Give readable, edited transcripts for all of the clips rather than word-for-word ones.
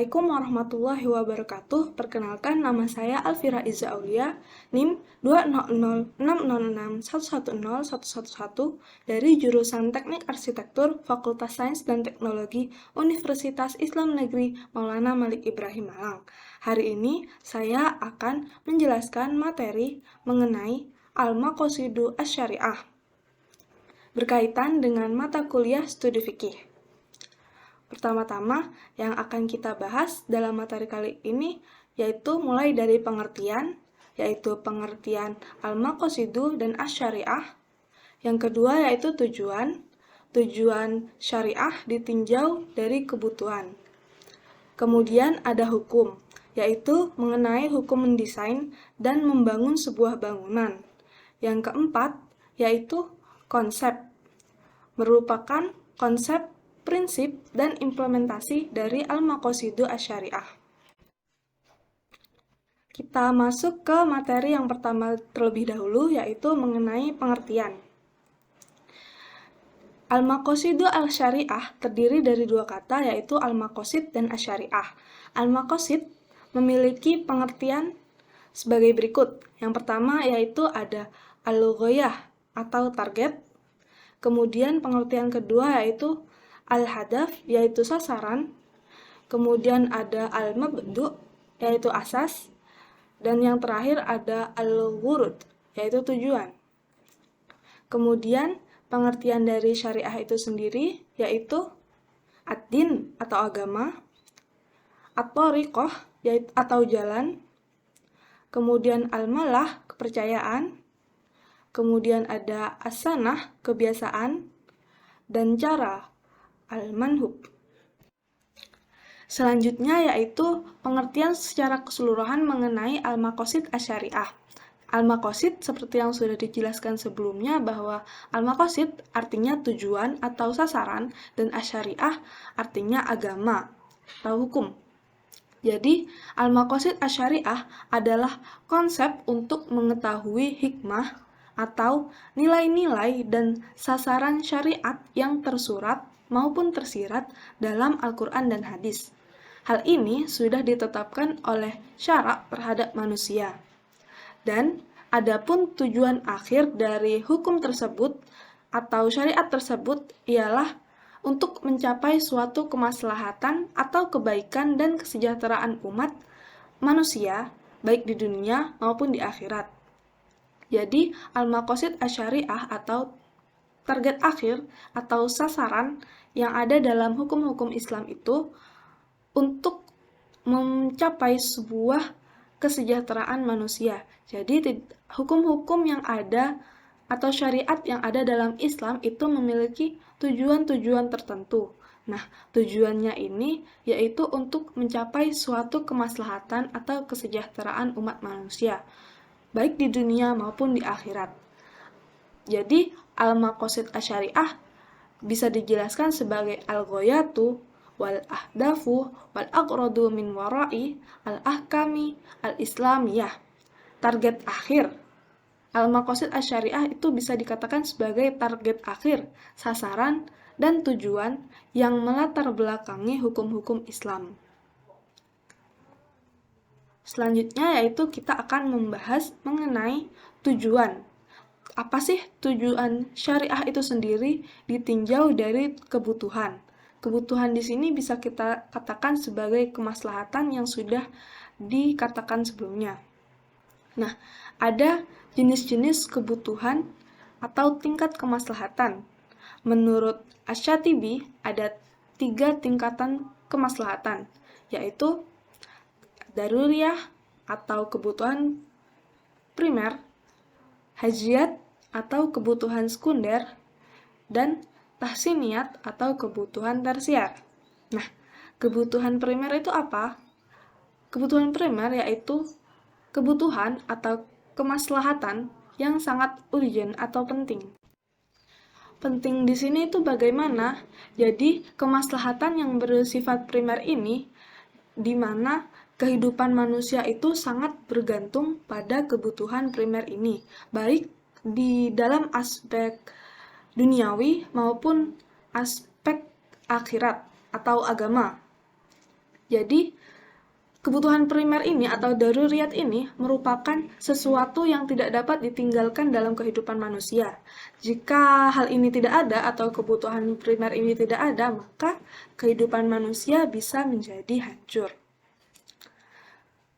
Assalamualaikum warahmatullahi wabarakatuh. Perkenalkan, nama saya Alfira Iza Aulia, NIM 20060611111 dari jurusan Teknik Arsitektur Fakultas Sains dan Teknologi Universitas Islam Negeri Maulana Malik Ibrahim Malang. Hari ini saya akan menjelaskan materi mengenai Al-Maqasidu Asy-Syariah berkaitan dengan mata kuliah studi fikih. Pertama-tama yang akan kita bahas dalam materi kali ini yaitu mulai dari pengertian, yaitu pengertian al-maqasidu dan asy-syariah. Yang kedua yaitu tujuan. Tujuan syariah ditinjau dari kebutuhan. Kemudian ada hukum, yaitu mengenai hukum mendesain dan membangun sebuah bangunan. Yang keempat yaitu konsep, merupakan konsep, prinsip, dan implementasi dari Al-Maqasidu Asy-Syariah. Kita masuk ke materi yang pertama terlebih dahulu, yaitu mengenai pengertian. Al-Maqasidu Al-Syariah terdiri dari dua kata, yaitu Al-Maqasid dan Asy-Syariah. Al-Maqasid memiliki pengertian sebagai berikut. Yang pertama yaitu ada al-ghayah atau target. Kemudian pengertian kedua yaitu al-hadaf, yaitu sasaran. Kemudian ada al-mabdu, yaitu asas. Dan yang terakhir ada al-ghurud, yaitu tujuan. Kemudian pengertian dari syariah itu sendiri yaitu ad-din atau agama, at-thariqah atau jalan, kemudian al-malah, kepercayaan, kemudian ada as-sanah, kebiasaan, dan cara, al-manhub. Selanjutnya yaitu pengertian secara keseluruhan mengenai al-maqasid asy-syariah. Al-maqasid seperti yang sudah dijelaskan sebelumnya bahwa al-maqasid artinya tujuan atau sasaran dan asy-syariah artinya agama atau hukum. Jadi, al-maqasid asy-syariah adalah konsep untuk mengetahui hikmah atau nilai-nilai dan sasaran syariat yang tersurat maupun tersirat dalam Al-Quran dan hadis. Hal ini sudah ditetapkan oleh syara' terhadap manusia. Dan adapun tujuan akhir dari hukum tersebut atau syariat tersebut ialah untuk mencapai suatu kemaslahatan atau kebaikan dan kesejahteraan umat manusia, baik di dunia maupun di akhirat. Jadi, al-maqasid asy-syariah atau target akhir atau sasaran yang ada dalam hukum-hukum Islam itu untuk mencapai sebuah kesejahteraan manusia. Jadi, hukum-hukum yang ada atau syariat yang ada dalam Islam itu memiliki tujuan-tujuan tertentu. Nah, tujuannya ini yaitu untuk mencapai suatu kemaslahatan atau kesejahteraan umat manusia, baik di dunia maupun di akhirat. Jadi, al-maqasid asy-syariah bisa dijelaskan sebagai al-ghayatu wal ahdafu wal aqradu min wara'i al-ahkami al-islamiyah. Target akhir. Al-maqasid asy-syariah itu bisa dikatakan sebagai target akhir, sasaran, dan tujuan yang melatar belakangi hukum-hukum Islam. Selanjutnya yaitu kita akan membahas mengenai tujuan. Apa sih tujuan syariah itu sendiri ditinjau dari kebutuhan. Kebutuhan di sini bisa kita katakan sebagai kemaslahatan yang sudah dikatakan sebelumnya. Nah, ada jenis-jenis kebutuhan atau tingkat kemaslahatan. Menurut Asy-Syatibi ada 3 tingkatan kemaslahatan, yaitu daruriyah atau kebutuhan primer, hajiyat atau kebutuhan sekunder, dan tahsiniyat atau kebutuhan tersier. Nah, kebutuhan primer itu apa? Kebutuhan primer yaitu kebutuhan atau kemaslahatan yang sangat urgent atau penting. Penting di sini itu bagaimana? Jadi, kemaslahatan yang bersifat primer ini di mana kehidupan manusia itu sangat bergantung pada kebutuhan primer ini, baik di dalam aspek duniawi maupun aspek akhirat atau agama. Jadi, kebutuhan primer ini atau daruriyat ini merupakan sesuatu yang tidak dapat ditinggalkan dalam kehidupan manusia. Jika hal ini tidak ada atau kebutuhan primer ini tidak ada, maka kehidupan manusia bisa menjadi hancur.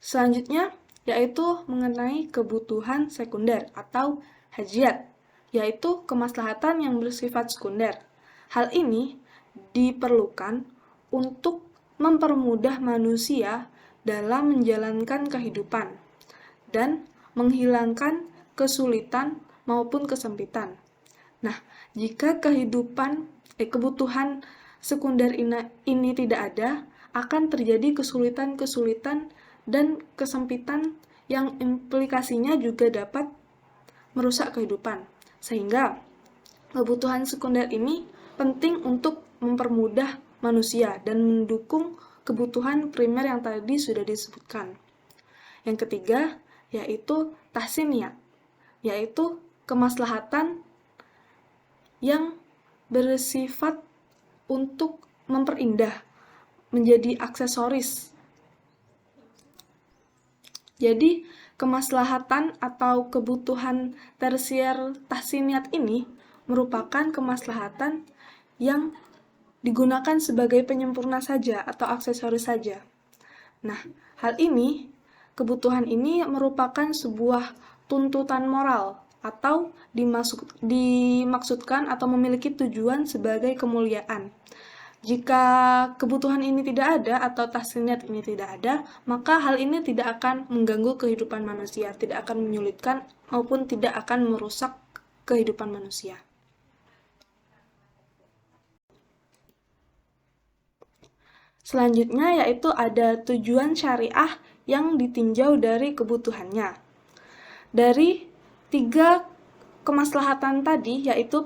Selanjutnya, yaitu mengenai kebutuhan sekunder atau hajat, yaitu kemaslahatan yang bersifat sekunder. Hal ini diperlukan untuk mempermudah manusia dalam menjalankan kehidupan dan menghilangkan kesulitan maupun kesempitan. Nah, jika kebutuhan sekunder ini tidak ada, akan terjadi kesulitan-kesulitan dan kesempitan yang implikasinya juga dapat merusak kehidupan. Sehingga kebutuhan sekunder ini penting untuk mempermudah manusia dan mendukung kebutuhan primer yang tadi sudah disebutkan. Yang ketiga, yaitu tahsiniyat, yaitu kemaslahatan yang bersifat untuk memperindah, menjadi aksesoris. Jadi, kemaslahatan atau kebutuhan tersier tahsiniyat ini merupakan kemaslahatan yang digunakan sebagai penyempurna saja atau aksesoris saja. Nah, kebutuhan ini merupakan sebuah tuntutan moral atau dimaksudkan atau memiliki tujuan sebagai kemuliaan. Jika kebutuhan ini tidak ada atau tahsiniyat ini tidak ada, maka hal ini tidak akan mengganggu kehidupan manusia, tidak akan menyulitkan maupun tidak akan merusak kehidupan manusia. Selanjutnya yaitu ada tujuan syariah yang ditinjau dari kebutuhannya. Dari 3 kemaslahatan tadi, yaitu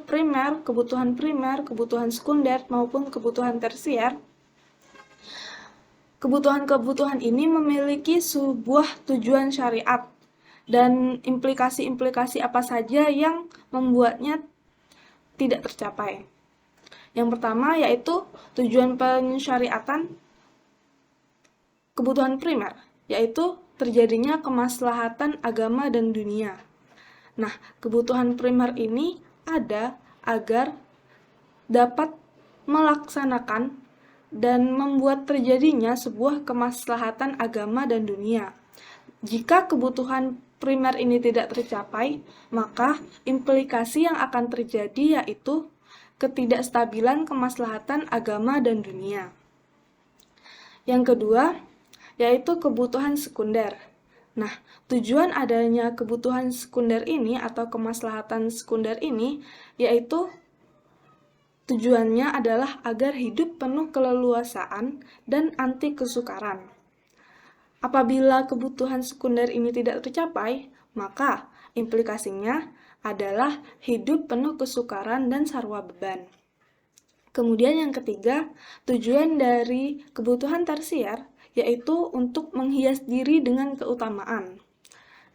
kebutuhan sekunder, maupun kebutuhan tersier, kebutuhan-kebutuhan ini memiliki sebuah tujuan syariat dan implikasi-implikasi apa saja yang membuatnya tidak tercapai. Yang pertama yaitu tujuan pensyariatan kebutuhan primer, yaitu terjadinya kemaslahatan agama dan dunia. Nah, kebutuhan primer ini ada agar dapat melaksanakan dan membuat terjadinya sebuah kemaslahatan agama dan dunia. Jika kebutuhan primer ini tidak tercapai, maka implikasi yang akan terjadi yaitu ketidakstabilan kemaslahatan agama dan dunia. Yang kedua, yaitu kebutuhan sekunder. Nah, tujuan adanya kebutuhan sekunder ini atau kemaslahatan sekunder ini yaitu tujuannya adalah agar hidup penuh keleluasaan dan anti kesukaran. Apabila kebutuhan sekunder ini tidak tercapai, maka implikasinya adalah hidup penuh kesukaran dan sarwa beban. Kemudian yang ketiga, tujuan dari kebutuhan tersier yaitu untuk menghias diri dengan keutamaan.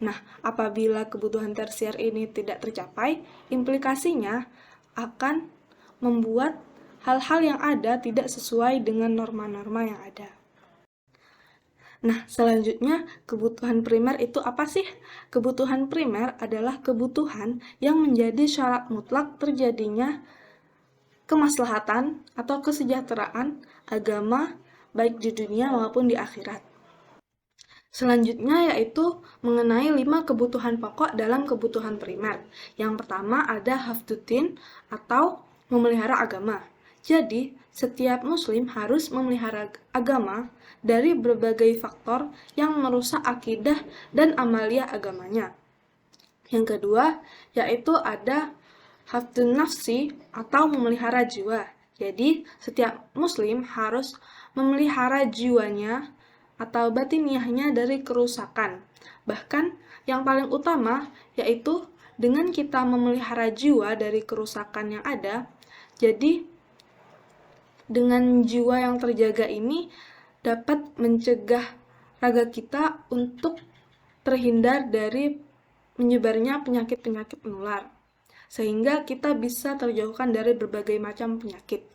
Nah, apabila kebutuhan tersier ini tidak tercapai, implikasinya akan membuat hal-hal yang ada tidak sesuai dengan norma-norma yang ada. Nah, selanjutnya kebutuhan primer itu apa sih? Kebutuhan primer adalah kebutuhan yang menjadi syarat mutlak terjadinya kemaslahatan atau kesejahteraan agama baik di dunia maupun di akhirat. Selanjutnya yaitu mengenai 5 kebutuhan pokok dalam kebutuhan primer. Yang pertama ada hafduddin atau memelihara agama. Jadi, setiap muslim harus memelihara agama dari berbagai faktor yang merusak akidah dan amalia agamanya. Yang kedua, yaitu ada hafdun nafsi atau memelihara jiwa. Jadi, setiap muslim harus memelihara jiwanya atau batiniahnya dari kerusakan. Bahkan, yang paling utama yaitu dengan kita memelihara jiwa dari kerusakan yang ada, jadi dengan jiwa yang terjaga ini dapat mencegah raga kita untuk terhindar dari menyebarnya penyakit-penyakit menular, sehingga kita bisa terjauhkan dari berbagai macam penyakit.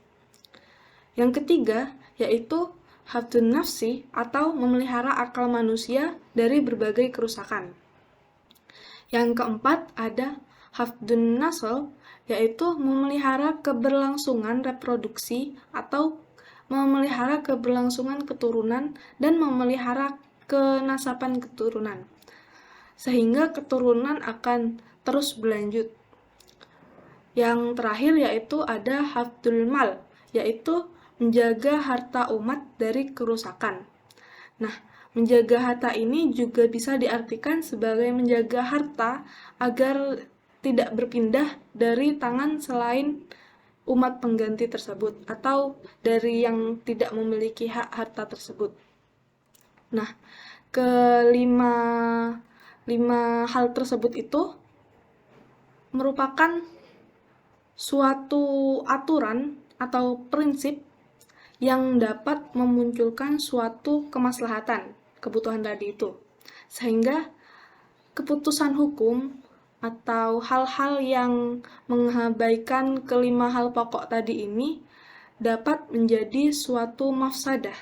Yang ketiga, yaitu hafdun nafsi atau memelihara akal manusia dari berbagai kerusakan. Yang keempat ada hafdun nasl, yaitu memelihara keberlangsungan reproduksi atau memelihara keberlangsungan keturunan dan memelihara kenasaban keturunan, sehingga keturunan akan terus berlanjut. Yang terakhir yaitu ada hafdul mal, yaitu menjaga harta umat dari kerusakan. Nah, menjaga harta ini juga bisa diartikan sebagai menjaga harta agar tidak berpindah dari tangan selain umat pengganti tersebut atau dari yang tidak memiliki hak harta tersebut. Nah, kelima hal tersebut itu merupakan suatu aturan atau prinsip yang dapat memunculkan suatu kemaslahatan, kebutuhan tadi itu. Sehingga keputusan hukum atau hal-hal yang mengabaikan kelima hal pokok tadi ini dapat menjadi suatu mafsadah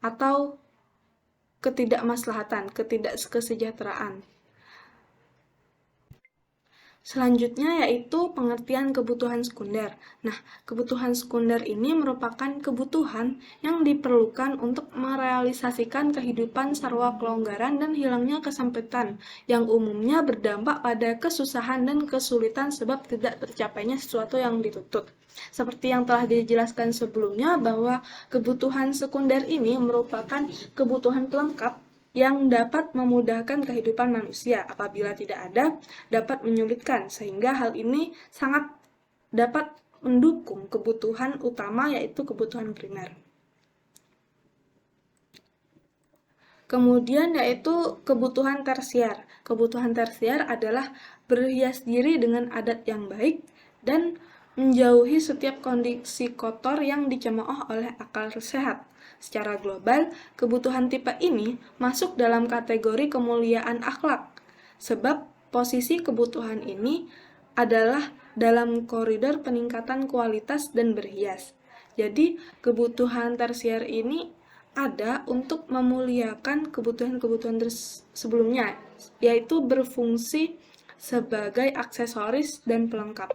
atau ketidakmaslahatan, ketidakkesejahteraan. Selanjutnya yaitu pengertian kebutuhan sekunder. Nah, kebutuhan sekunder ini merupakan kebutuhan yang diperlukan untuk merealisasikan kehidupan sarwa kelonggaran dan hilangnya kesempitan, yang umumnya berdampak pada kesusahan dan kesulitan sebab tidak tercapainya sesuatu yang dituntut. Seperti yang telah dijelaskan sebelumnya bahwa kebutuhan sekunder ini merupakan kebutuhan pelengkap yang dapat memudahkan kehidupan manusia. Apabila tidak ada, dapat menyulitkan, sehingga hal ini sangat dapat mendukung kebutuhan utama, yaitu kebutuhan primer. Kemudian yaitu kebutuhan tersier. Kebutuhan tersier adalah berhias diri dengan adat yang baik dan menjauhi setiap kondisi kotor yang dicemooh oleh akal sehat. Secara global, kebutuhan tipe ini masuk dalam kategori kemuliaan akhlak, sebab posisi kebutuhan ini adalah dalam koridor peningkatan kualitas dan berhias. Jadi, kebutuhan tersier ini ada untuk memuliakan kebutuhan-kebutuhan sebelumnya, yaitu berfungsi sebagai aksesoris dan pelengkap.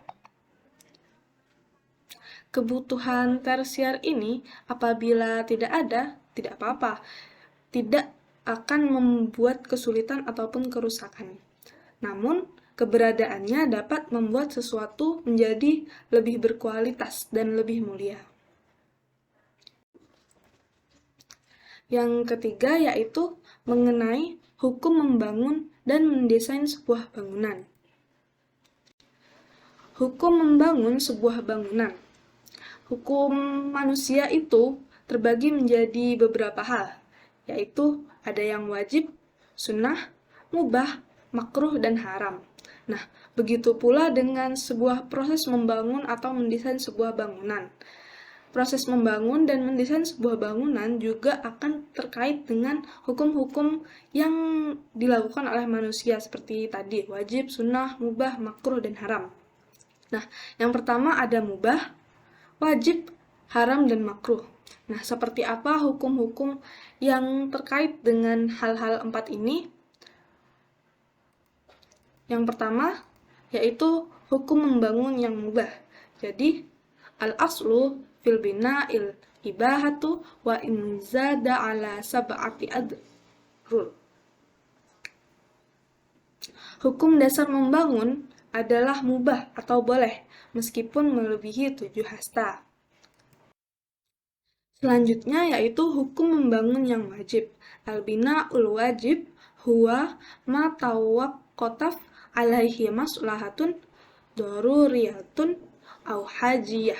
Kebutuhan tersier ini apabila tidak ada, tidak apa-apa, tidak akan membuat kesulitan ataupun kerusakan. Namun, keberadaannya dapat membuat sesuatu menjadi lebih berkualitas dan lebih mulia. Yang ketiga yaitu mengenai hukum membangun dan mendesain sebuah bangunan. Hukum membangun sebuah bangunan. Hukum manusia itu terbagi menjadi beberapa hal, yaitu ada yang wajib, sunnah, mubah, makruh, dan haram. Nah, begitu pula dengan sebuah proses membangun atau mendesain sebuah bangunan. Proses membangun dan mendesain sebuah bangunan juga akan terkait dengan hukum-hukum yang dilakukan oleh manusia seperti tadi, wajib, sunnah, mubah, makruh, dan haram. Nah, yang pertama ada mubah, wajib, haram, dan makruh. Nah, seperti apa hukum-hukum yang terkait dengan hal-hal 4 ini? Yang pertama, yaitu hukum membangun yang mubah. Jadi, al-aslu fil bina'il ibahatu wa in zada ala sab'ati adrul. Hukum dasar membangun adalah mubah atau boleh, meskipun melebihi 7 hasta. Selanjutnya yaitu hukum membangun yang wajib. Al-bina'ul wajib huwa ma tawaqqataf alaihi maslahatun daruriyatun au hajiyah.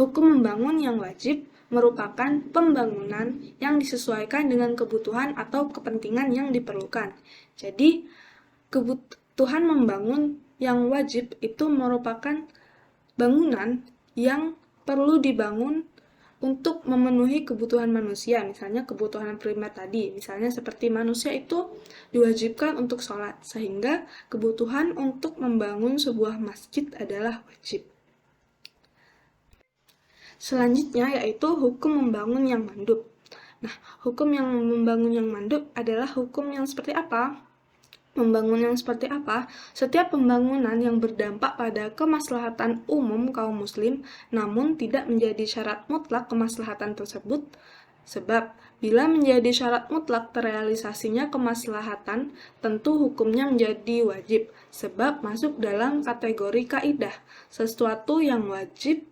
Hukum membangun yang wajib merupakan pembangunan yang disesuaikan dengan kebutuhan atau kepentingan yang diperlukan. Jadi, kebutuhan membangun yang wajib itu merupakan bangunan yang perlu dibangun untuk memenuhi kebutuhan manusia, misalnya kebutuhan primer tadi, misalnya seperti manusia itu diwajibkan untuk sholat, sehingga kebutuhan untuk membangun sebuah masjid adalah wajib. Selanjutnya yaitu hukum membangun yang mandub. Nah, hukum yang membangun yang mandub adalah hukum yang seperti apa? Membangun yang seperti apa? Setiap pembangunan yang berdampak pada kemaslahatan umum kaum muslim, namun tidak menjadi syarat mutlak kemaslahatan tersebut, sebab bila menjadi syarat mutlak terrealisasinya kemaslahatan, tentu hukumnya menjadi wajib, sebab masuk dalam kategori kaidah. Sesuatu yang wajib,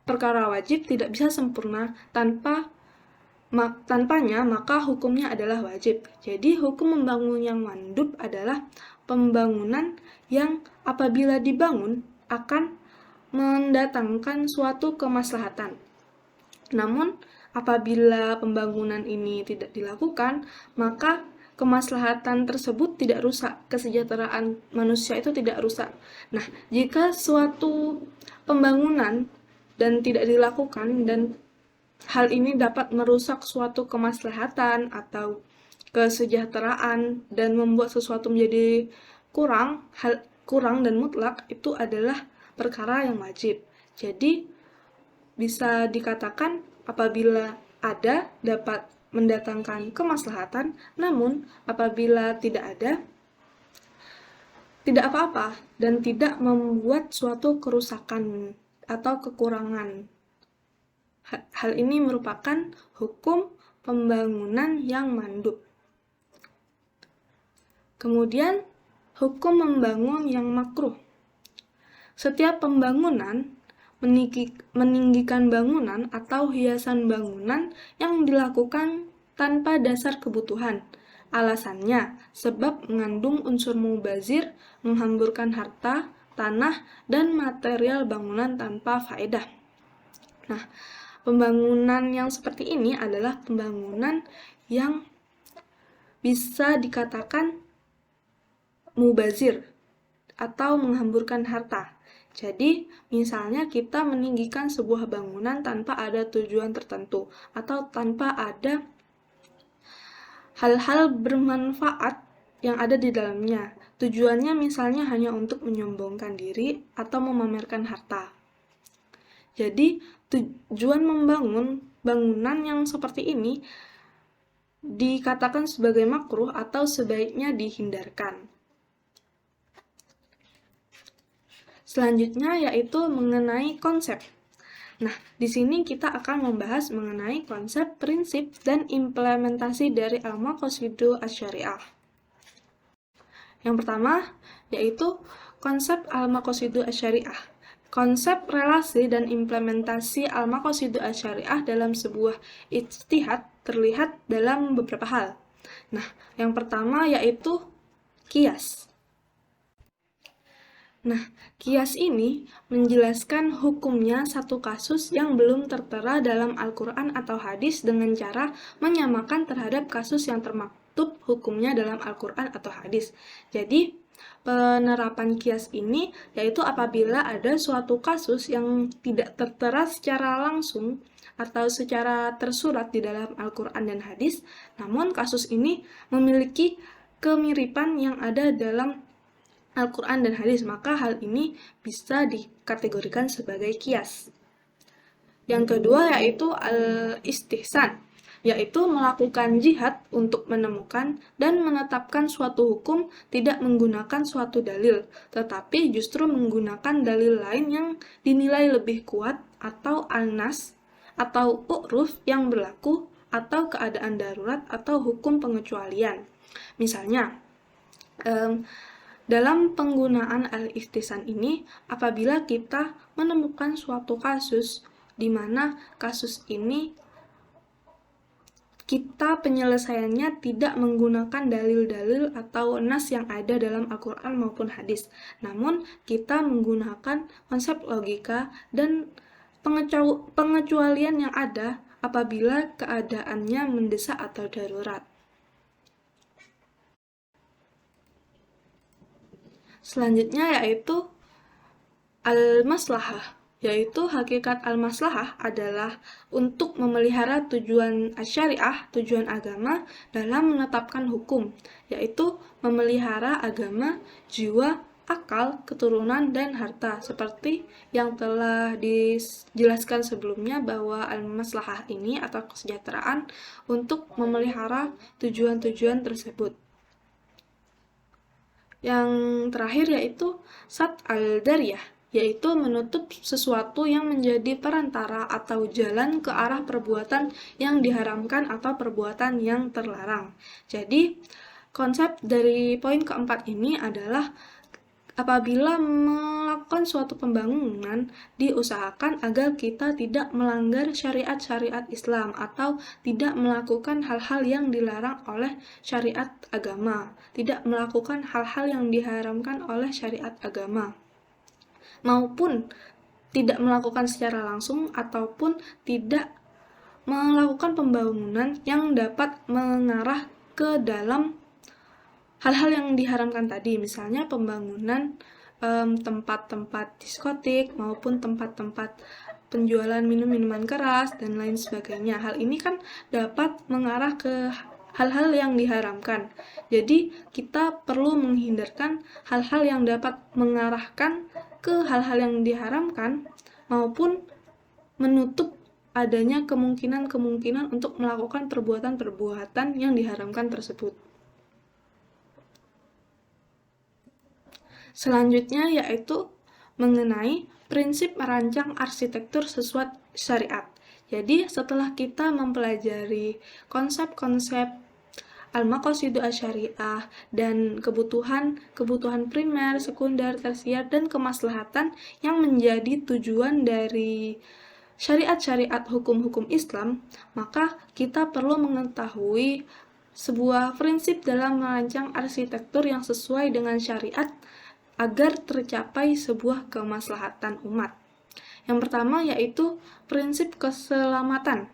perkara wajib tidak bisa sempurna tanpanya, maka hukumnya adalah wajib. Jadi hukum membangun yang mandub adalah pembangunan yang apabila dibangun akan mendatangkan suatu kemaslahatan. Namun apabila pembangunan ini tidak dilakukan, maka kemaslahatan tersebut tidak rusak, kesejahteraan manusia itu tidak rusak. Nah, jika suatu pembangunan dan tidak dilakukan dan hal ini dapat merusak suatu kemaslahatan atau kesejahteraan dan membuat sesuatu menjadi kurang dan mutlak, itu adalah perkara yang wajib. Jadi bisa dikatakan apabila ada dapat mendatangkan kemaslahatan, namun apabila tidak ada, tidak apa-apa dan tidak membuat suatu kerusakan atau kekurangan. Hal ini merupakan hukum pembangunan yang mandub. Kemudian, hukum membangun yang makruh. Setiap pembangunan meninggikan bangunan atau hiasan bangunan yang dilakukan tanpa dasar kebutuhan. Alasannya, sebab mengandung unsur mubazir, menghamburkan harta, tanah, dan material bangunan tanpa faedah. Nah, pembangunan yang seperti ini adalah pembangunan yang bisa dikatakan mubazir atau menghamburkan harta. Jadi, misalnya kita meninggikan sebuah bangunan tanpa ada tujuan tertentu atau tanpa ada hal-hal bermanfaat yang ada di dalamnya. Tujuannya misalnya hanya untuk menyombongkan diri atau memamerkan harta. Jadi, tujuan membangun bangunan yang seperti ini dikatakan sebagai makruh atau sebaiknya dihindarkan. Selanjutnya yaitu mengenai konsep. Nah, di sini kita akan membahas mengenai konsep, prinsip, dan implementasi dari Al-Maqasidu Asy-Syariah. Yang pertama yaitu konsep Al-Maqasidu Asy-Syariah. Konsep, relasi, dan implementasi Al-Maqasidu Asy-Syariah dalam sebuah ijtihad terlihat dalam beberapa hal. Nah, yang pertama yaitu qiyas. Nah, qiyas ini menjelaskan hukumnya satu kasus yang belum tertera dalam Al-Quran atau hadis dengan cara menyamakan terhadap kasus yang termaktub hukumnya dalam Al-Quran atau hadis. Jadi, penerapan qiyas ini yaitu apabila ada suatu kasus yang tidak tertera secara langsung atau secara tersurat di dalam Al-Quran dan hadis, namun kasus ini memiliki kemiripan yang ada dalam Al-Quran dan hadis, maka hal ini bisa dikategorikan sebagai qiyas. Yang kedua yaitu al-istihsan, yaitu melakukan jihad untuk menemukan dan menetapkan suatu hukum tidak menggunakan suatu dalil, tetapi justru menggunakan dalil lain yang dinilai lebih kuat atau al-nas atau u'ruf yang berlaku atau keadaan darurat atau hukum pengecualian. Misalnya, dalam penggunaan al-istihsan ini, apabila kita menemukan suatu kasus di mana kasus ini kita penyelesaiannya tidak menggunakan dalil-dalil atau nas yang ada dalam Al-Quran maupun hadis, namun kita menggunakan konsep logika dan pengecualian yang ada apabila keadaannya mendesak atau darurat. Selanjutnya yaitu al-maslahah, yaitu hakikat al-maslahah adalah untuk memelihara tujuan syariah, tujuan agama dalam menetapkan hukum, yaitu memelihara agama, jiwa, akal, keturunan, dan harta. Seperti yang telah dijelaskan sebelumnya bahwa al-maslahah ini atau kesejahteraan untuk memelihara tujuan-tujuan tersebut. Yang terakhir yaitu sat al-dariyah, yaitu menutup sesuatu yang menjadi perantara atau jalan ke arah perbuatan yang diharamkan atau perbuatan yang terlarang. Jadi, konsep dari poin keempat ini adalah apabila melakukan suatu pembangunan, diusahakan agar kita tidak melanggar syariat-syariat Islam atau tidak melakukan hal-hal yang dilarang oleh syariat agama, tidak melakukan hal-hal yang diharamkan oleh syariat agama, maupun tidak melakukan secara langsung ataupun tidak melakukan pembangunan yang dapat mengarah ke dalam hal-hal yang diharamkan tadi, misalnya pembangunan tempat-tempat diskotik maupun tempat-tempat penjualan minuman keras dan lain sebagainya. Hal ini kan dapat mengarah ke hal-hal yang diharamkan. Jadi, kita perlu menghindarkan hal-hal yang dapat mengarahkan ke hal-hal yang diharamkan maupun menutup adanya kemungkinan-kemungkinan untuk melakukan perbuatan-perbuatan yang diharamkan tersebut. Selanjutnya yaitu mengenai prinsip merancang arsitektur sesuai syariat. Jadi setelah kita mempelajari konsep-konsep al-maqasidu asyariah dan kebutuhan primer, sekunder, tersier, dan kemaslahatan yang menjadi tujuan dari syariat-syariat hukum-hukum Islam, maka kita perlu mengetahui sebuah prinsip dalam merancang arsitektur yang sesuai dengan syariat agar tercapai sebuah kemaslahatan umat. Yang pertama yaitu prinsip keselamatan.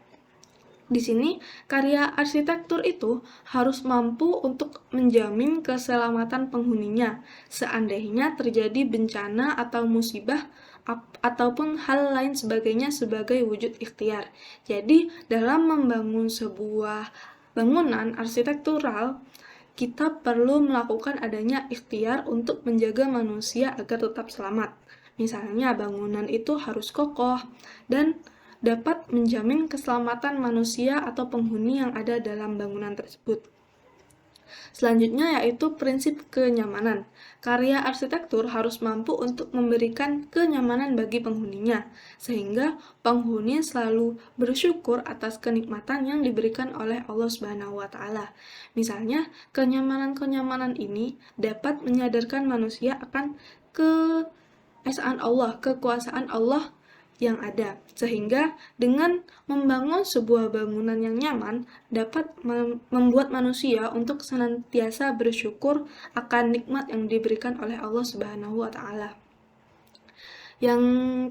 Di sini, karya arsitektur itu harus mampu untuk menjamin keselamatan penghuninya, seandainya terjadi bencana atau musibah ataupun hal lain sebagainya sebagai wujud ikhtiar. Jadi, dalam membangun sebuah bangunan arsitektural, kita perlu melakukan adanya ikhtiar untuk menjaga manusia agar tetap selamat. Misalnya, bangunan itu harus kokoh dan dapat menjamin keselamatan manusia atau penghuni yang ada dalam bangunan tersebut. Selanjutnya yaitu prinsip kenyamanan. Karya arsitektur harus mampu untuk memberikan kenyamanan bagi penghuninya, sehingga penghuni selalu bersyukur atas kenikmatan yang diberikan oleh Allah Subhanahu wa Ta'ala. Misalnya, kenyamanan-kenyamanan ini dapat menyadarkan manusia akan keesaan Allah, kekuasaan Allah yang ada, sehingga dengan membangun sebuah bangunan yang nyaman dapat membuat manusia untuk senantiasa bersyukur akan nikmat yang diberikan oleh Allah Subhanahu wa Ta'ala. Yang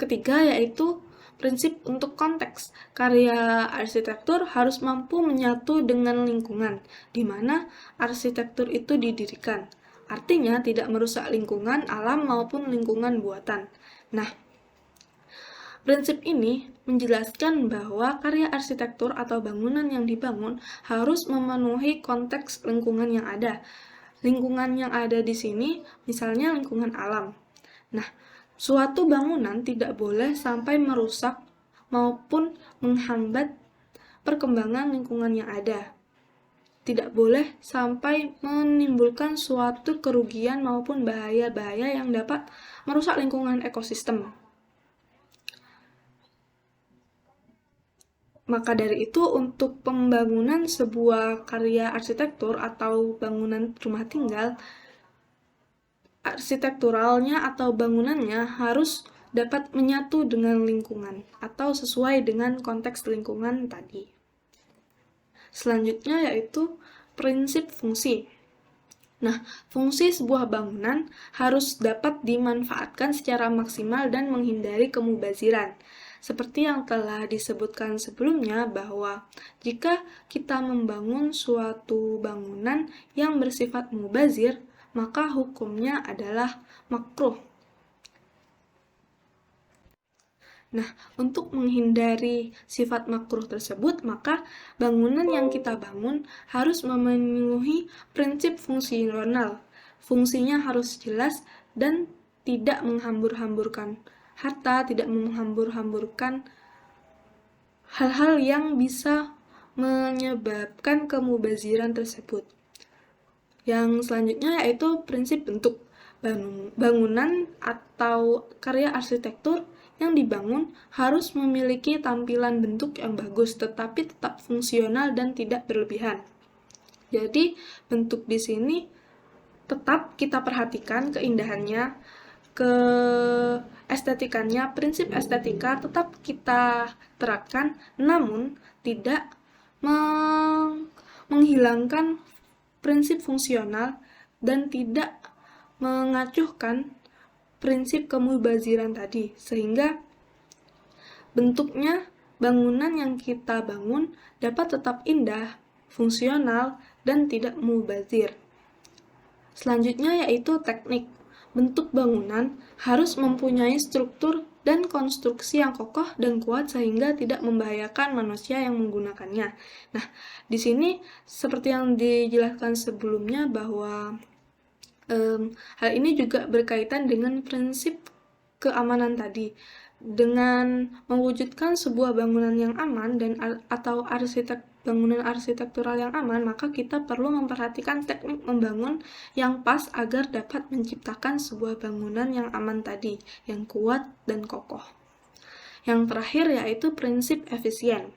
ketiga yaitu prinsip untuk konteks. Karya arsitektur harus mampu menyatu dengan lingkungan di mana arsitektur itu didirikan. Artinya tidak merusak lingkungan alam maupun lingkungan buatan. Nah, prinsip ini menjelaskan bahwa karya arsitektur atau bangunan yang dibangun harus memenuhi konteks lingkungan yang ada. Lingkungan yang ada di sini misalnya lingkungan alam. Nah, suatu bangunan tidak boleh sampai merusak maupun menghambat perkembangan lingkungan yang ada. Tidak boleh sampai menimbulkan suatu kerugian maupun bahaya-bahaya yang dapat merusak lingkungan ekosistem. Maka dari itu, untuk pembangunan sebuah karya arsitektur atau bangunan rumah tinggal, arsitekturalnya atau bangunannya harus dapat menyatu dengan lingkungan atau sesuai dengan konteks lingkungan tadi. Selanjutnya yaitu prinsip fungsi. Nah, fungsi sebuah bangunan harus dapat dimanfaatkan secara maksimal dan menghindari kemubaziran. Seperti yang telah disebutkan sebelumnya bahwa jika kita membangun suatu bangunan yang bersifat mubazir, maka hukumnya adalah makruh. Nah, untuk menghindari sifat makruh tersebut, maka bangunan yang kita bangun harus memenuhi prinsip fungsional. Fungsinya harus jelas dan tidak menghambur-hamburkan harta, tidak menghambur-hamburkan hal-hal yang bisa menyebabkan kemubaziran tersebut. Yang selanjutnya yaitu prinsip bentuk. Bangunan atau karya arsitektur yang dibangun harus memiliki tampilan bentuk yang bagus, tetapi tetap fungsional dan tidak berlebihan. Jadi, bentuk di sini tetap kita perhatikan keindahannya, keestetikannya, prinsip estetika tetap kita terapkan, namun tidak menghilangkan prinsip fungsional dan tidak mengacuhkan prinsip kemubaziran tadi, sehingga bentuknya bangunan yang kita bangun dapat tetap indah, fungsional, dan tidak mubazir. Selanjutnya yaitu teknik. Bentuk bangunan harus mempunyai struktur dan konstruksi yang kokoh dan kuat sehingga tidak membahayakan manusia yang menggunakannya. Nah, di sini seperti yang dijelaskan sebelumnya bahwa hal ini juga berkaitan dengan prinsip keamanan tadi. Dengan mewujudkan sebuah bangunan yang aman dan atau bangunan arsitektural yang aman, maka kita perlu memperhatikan teknik membangun yang pas agar dapat menciptakan sebuah bangunan yang aman tadi, yang kuat dan kokoh. Yang terakhir yaitu prinsip efisien.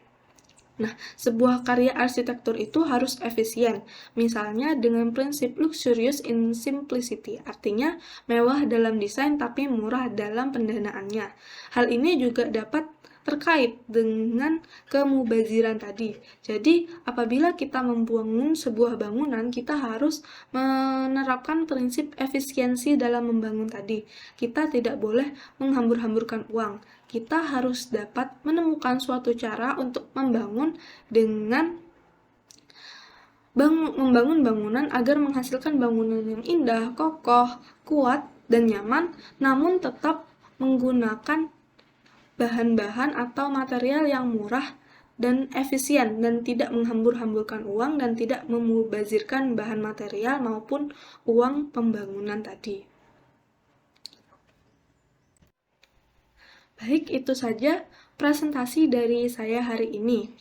Nah, sebuah karya arsitektur itu harus efisien, misalnya dengan prinsip luxurious in simplicity, artinya mewah dalam desain tapi murah dalam pendanaannya. Hal ini juga dapat terkait dengan kemubaziran tadi. Jadi, apabila kita membangun sebuah bangunan, kita harus menerapkan prinsip efisiensi dalam membangun tadi. Kita tidak boleh menghambur-hamburkan uang. Kita harus dapat menemukan suatu cara untuk membangun dengan membangun bangunan agar menghasilkan bangunan yang indah, kokoh, kuat, dan nyaman, namun tetap menggunakan bahan-bahan atau material yang murah dan efisien dan tidak menghambur-hamburkan uang dan tidak memubazirkan bahan material maupun uang pembangunan tadi. Baik, itu saja presentasi dari saya hari ini.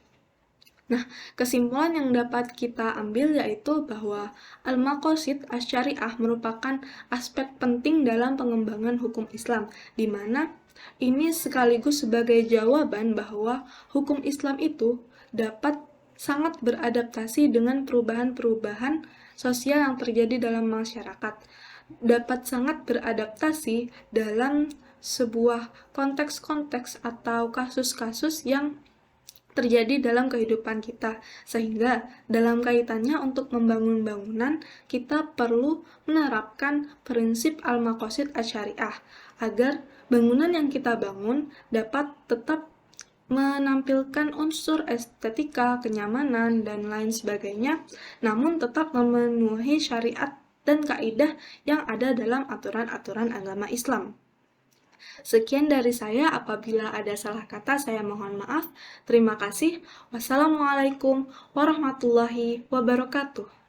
Nah, kesimpulan yang dapat kita ambil yaitu bahwa Al-Maqasid Asy-Syariah merupakan aspek penting dalam pengembangan hukum Islam, di mana ini sekaligus sebagai jawaban bahwa hukum Islam itu dapat sangat beradaptasi dengan perubahan-perubahan sosial yang terjadi dalam masyarakat, dapat sangat beradaptasi dalam sebuah konteks-konteks atau kasus-kasus yang terjadi dalam kehidupan kita, sehingga dalam kaitannya untuk membangun bangunan, kita perlu menerapkan prinsip Al-Maqasid Asy-Syariah, agar bangunan yang kita bangun dapat tetap menampilkan unsur estetika, kenyamanan, dan lain sebagainya, namun tetap memenuhi syariat dan kaidah yang ada dalam aturan-aturan agama Islam. Sekian dari saya, apabila ada salah kata saya mohon maaf. Terima kasih. Wassalamualaikum warahmatullahi wabarakatuh.